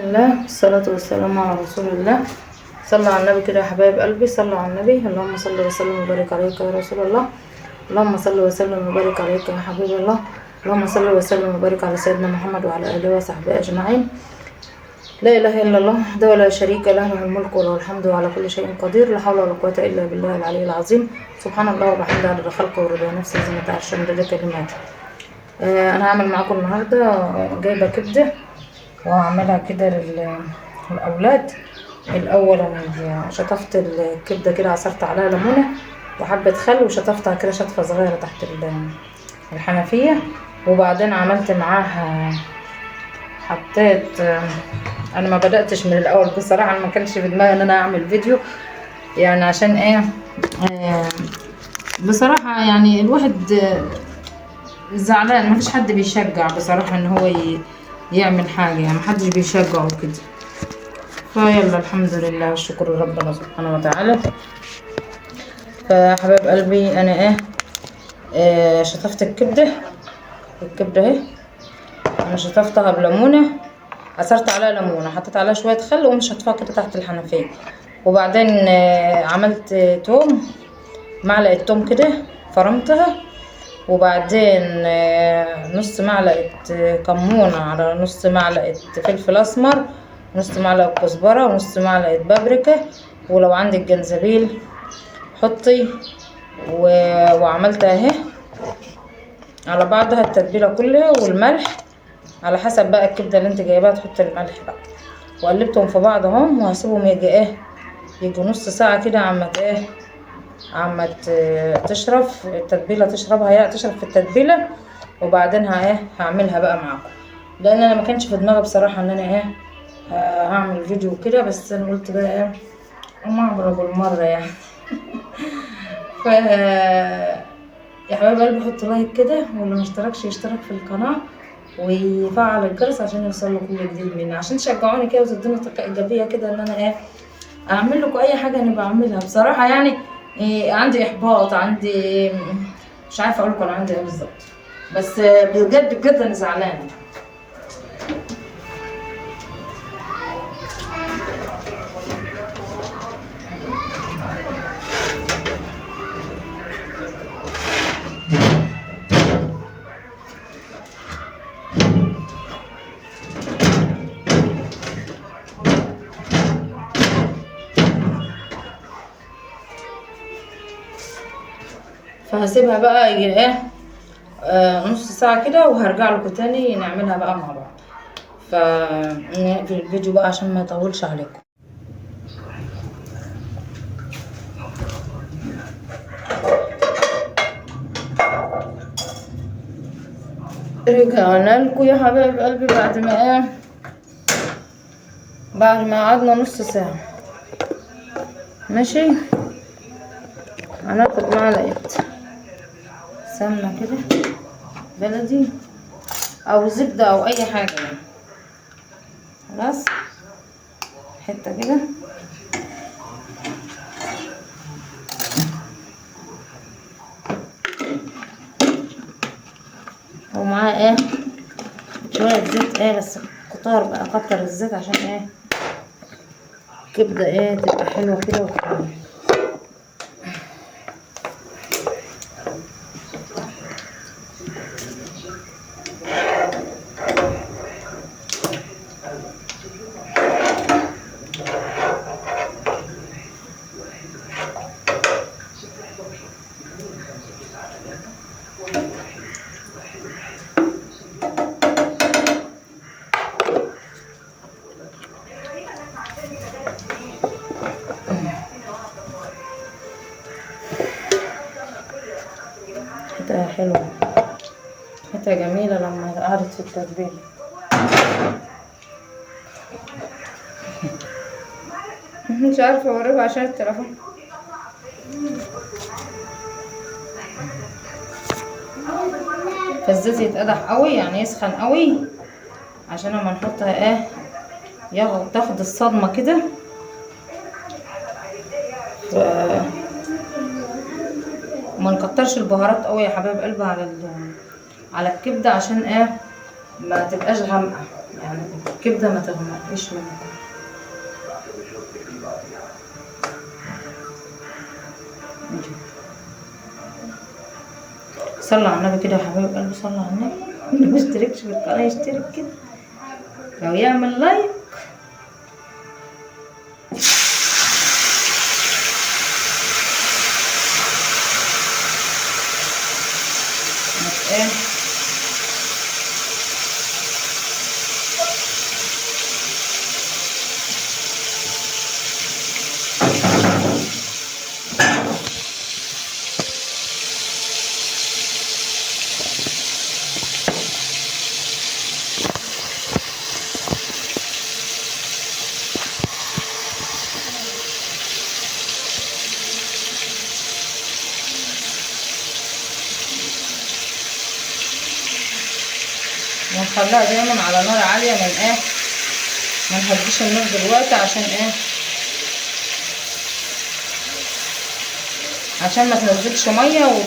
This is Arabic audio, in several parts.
الله والصلاة والسلام على رسول الله. صلى على النبي كده يا حبايب قلبي، صلوا على النبي. اللهم صل وسلم وبارك عليك يا رسول الله. اللهم صل وسلم وبارك عليك يا حبيب الله. اللهم صل وسلم وبارك على سيدنا محمد وعلى آله وصحبه أجمعين. لا إله إلا الله وحده لا شريك له، له الملك وله الحمد وعلى كل شيء قدير. لا حول ولا قوة إلا بالله العلي العظيم. سبحان الله وبحمده عدد خلقه ورضا نفسه زينة عرشه ومداد كلماته. أنا هعمل معاكم النهاردة جايبة كبدة وهعملها كده للأولاد. الأول أنا شطفت الكبدة كده، عصرت عليها ليمونة وحبة خل وشطفتها كده شطفة صغيرة تحت الحنفية. وبعدين عملت معاها حطيت، أنا ما بدأتش من الأول بصراحة، أنا ما كانش في دماغي إن أنا أعمل فيديو يعني عشان إيه. بصراحة يعني الواحد زعلان، ما فيش حد بيشجع بصراحة إن هو يعمل حاجة، يعني محدش بيشجعه كده. فيلا الحمد لله والشكر لربنا سبحانه وتعالى. فحبايب قلبي انا شطفت الكبدة اهي. انا شطفتها بليمونة، عصرت عليها ليمونة، حطيت عليها شوية خل وقمت شطفها كده تحت الحنفية. وبعدين عملت توم، معلقة توم كده فرمتها. وبعدين نص معلقة كمون على نص معلقة فلفل اسمر، نص معلقة كزبرة ونص معلقة بابريكا، ولو عندك جنزبيل حطي. وعملتها اهي على بعضها التتبيلة كلها، والملح على حسب بقى الكبدة اللي انت جايباها تحط الملح بقى. وقلبتهم في بعضهم وهسيبهم يجي نص ساعة كده عما تشرب التتبيلة، تشربها يعني تشرب في التتبيلة. وبعدين هعملها بقى معاكم، لان انا ما كانش في دماغي بصراحة ان انا هعمل فيديو كده، بس انا قلت بقى اما اعمله بالمرة يعني. ف يا حبايب قلبي حطوا لايك كده، واللي ما اشتركش يشترك في القناة ويفعل الجرس عشان يوصل له كل جديد مني، عشان تشجعوني كده وتدوني طاقة ايجابية كده ان انا اعمل لكم اي حاجة انا بعملها. بصراحة يعني عندي احباط، عندي مش عارفة اقول لكم انا عندي ايه بالظبط، بس بجد بجد انا زعلانة. فهسيبها بقى يجي نص ساعة كده وهرجع لكم تاني نعملها بقى مع بعض. فنقفل الفيديو بقى عشان ما يطولش عليكم. رجعنا لكم يا حبايب قلبي بعد ما قعدنا نص ساعة. ماشي، هناخد معلقة سمنة كده بلدي او زبدة او اي حاجة يعني. خلاص حتة كده، ومعاه شوية زيت بس كتار بقى، كتر الزيت عشان كبدة تبقى حلوة كده وطعمها. حتة حلوة، حتة جميلة لما قعدت في التتبيلة. مش عارفة اوريكم عشان التليفون. فالزيت يتقدح قوي يعني يسخن قوي عشان لما نحطها تاخد الصدمة كده. وما نكترش البهارات قوي يا حبايب قلبي على الكبده، عشان ما تبقاش غامقه، يعني الكبده ما تغمقش منها. صلوا على النبي كده يا حبايب قلبي، صلوا على النبي. اللي ما اشتركش في القناه يشترك كده لو يعمل لايك. ايه ونخليها دايما على نار عاليه، من ايه ما نهديش النار دلوقتي عشان ايه، عشان ما تنزلش ميه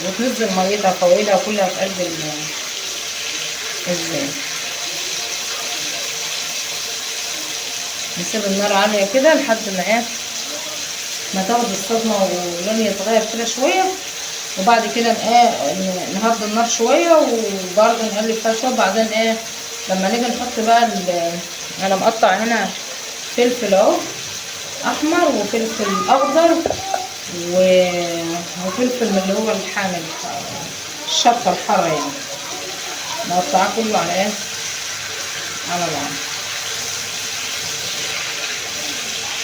وتنزل ميتها فوائدها كلها في قلب الزيت. نسيب النار عاليه كده لحد ما ايه ما تاخد الصدمه ولون يتغير كده شويه، وبعد كده ايه نهدي النار شويه وبرضه نقلب فيها شويه. بعدين ايه لما نيجي نحط بقى انا مقطع هنا فلفل اهو احمر وفلفل اخضر وفلفل من اللي هو الحامض، الشطه الحاره يعني، مقطعاه كله على ايه على بعض.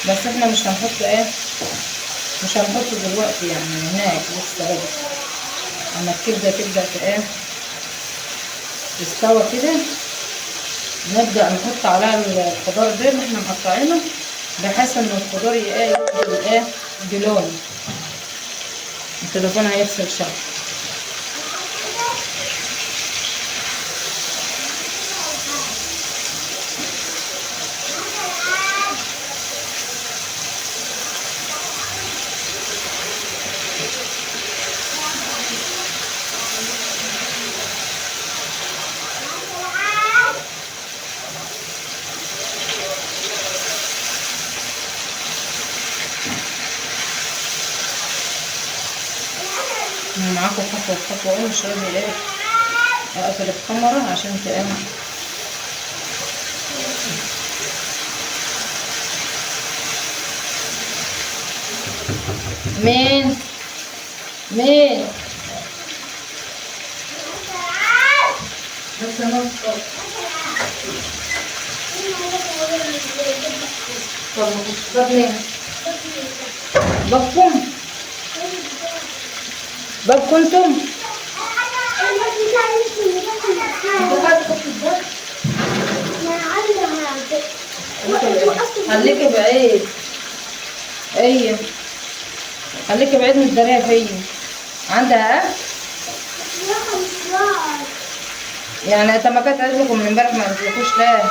بس احنا مش هنحط ايه مش هنحطه دلوقتي يعني، هناك لسه بدري اما الكبده تبدا ايه تستوى كده نبدا نحط عليها الخضار ده اللي احنا مقطعينه، بحيث ان الخضار ياخد ايه بلون. التليفون هيفصل شويه. معاكم خطوه بخطوه اهو، مش راضي ايه اقفل الكاميرا عشان تبقى مين بس نص طب مين بابكم انتم خليكي بعيد. ايوه خليكي بعيد من الدريه فيا. عندها يعني انت ما كانت عايزكم من امبارح ما قلتلكوش لا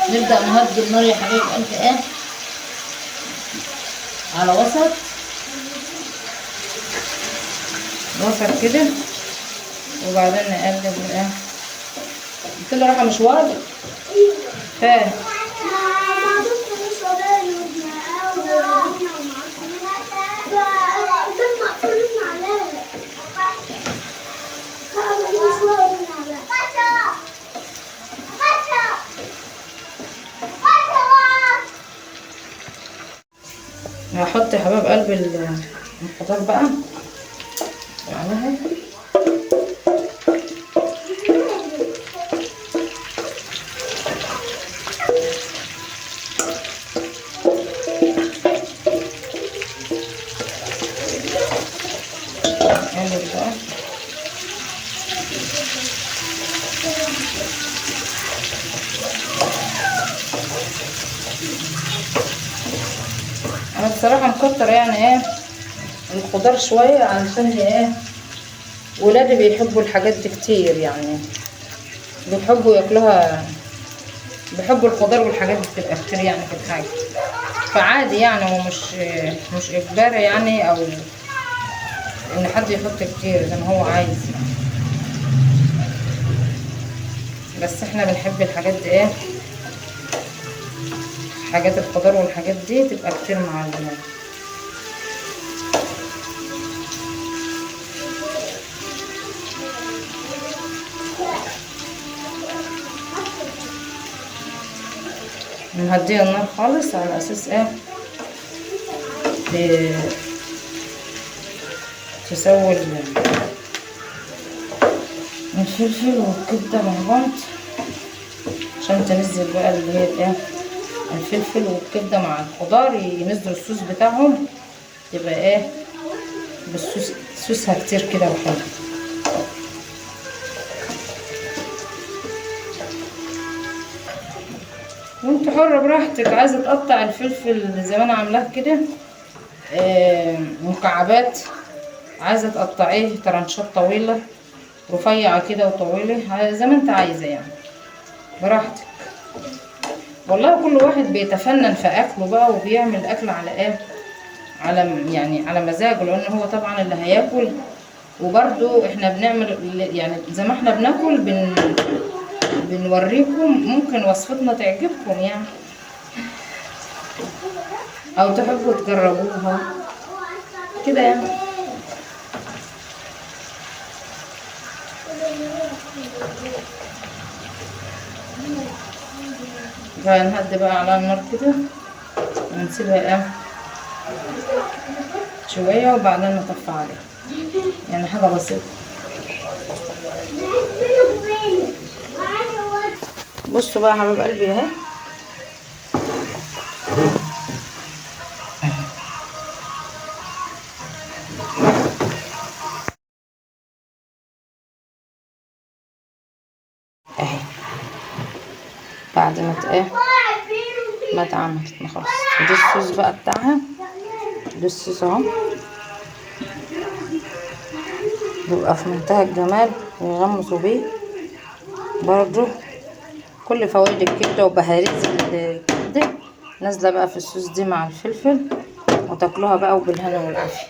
نبدا نهدي النار يا حبيب قلبي ايه على وسط كده، وبعدين نقلب ايه. قلت له رايحه مشوار فين هحط يا حباب قلبي الخضار بقى عليها. قلب بقى انا بصراحه مكتر يعني ايه الخضار شويه علشان ايه ولادي بيحبوا الحاجات دي كتير، يعني بيحبوا ياكلوها، بيحبوا الخضار والحاجات دي بتبقى كتير يعني في الحاجه، فعادي يعني ومش اجباري يعني او ان حد يحط كتير زي ما هو عايز. بس احنا بنحب الحاجات دي ايه، حاجات الخضار والحاجات دي تبقى كتير مع اللبن. نهديها النار خالص على اساس ايه تسوي الفلفل والكبده مع بعض، عشان تنزل بقى اللي هي ايه الفلفل والكبده مع الخضار، ينزلوا الصوص بتاعهم، يبقى ايه بالصوص صوصها كتير كده وحلو. وانت حرة براحتك، عايزة تقطع الفلفل زي ما انا عاملاه كده مكعبات، عايزة تقطعيه ترنشات طويلة رفيعة كده وطويلة زي ما انت عايزة يعني براحتك. والله كل واحد بيتفنن في اكله بقى، وبيعمل اكل على ايه، على يعني على مزاجه، لان هو طبعا اللي هياكل. وبرده احنا بنعمل يعني زي ما احنا بناكل بنوريكم، ممكن وصفتنا تعجبكم يعني، او تحبوا تجربوها كده يعني. فنهدي بقى على النار كده ونسيبها ايه شوية، وبعدين نطفي عليها، يعني حاجة بسيطة. بصوا بقى يا حبايب قلبي اهي، اهي بعد ما ايه ما اتعملت، ما خلاص دي الصوص بقى بتاعها، دي الصوص اهو، بيبقى في منتهى الجمال ويغمسوا بيه برضو كل فوائد الكبده وبهارات الكبده نازله بقى في الصوص دي مع الفلفل، وتاكلوها بقى وبالهنا والعافيه.